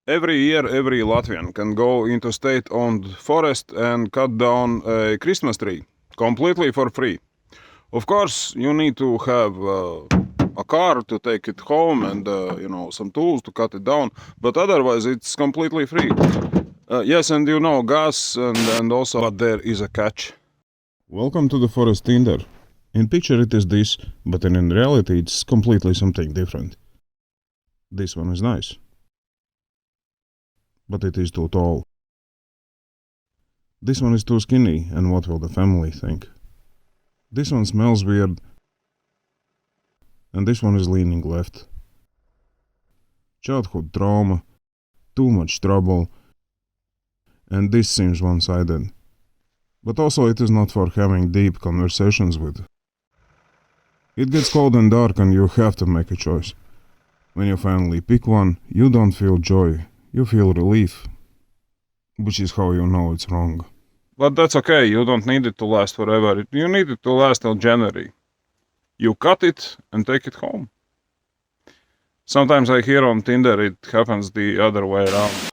Every year, every Latvian can go into state-owned forest and cut down a Christmas tree completely for free. Of course, you need to have a car to take it home and some tools to cut it down, but otherwise it's completely free. Yes, and gas and also, but there is a catch. Welcome to the forest Tinder. In picture it is this, but in reality it's completely something different. This one is nice, but it is too tall. This one is too skinny, and what will the family think? This one smells weird, and this one is leaning left. Childhood trauma, too much trouble, and this seems one-sided. But also it is not for having deep conversations with. It gets cold and dark and you have to make a choice. When you finally pick one, you don't feel joy, you feel relief. Which is how you know it's wrong. But that's okay, you don't need it to last forever. You need it to last till January. You cut it and take it home. Sometimes I hear on Tinder it happens the other way around.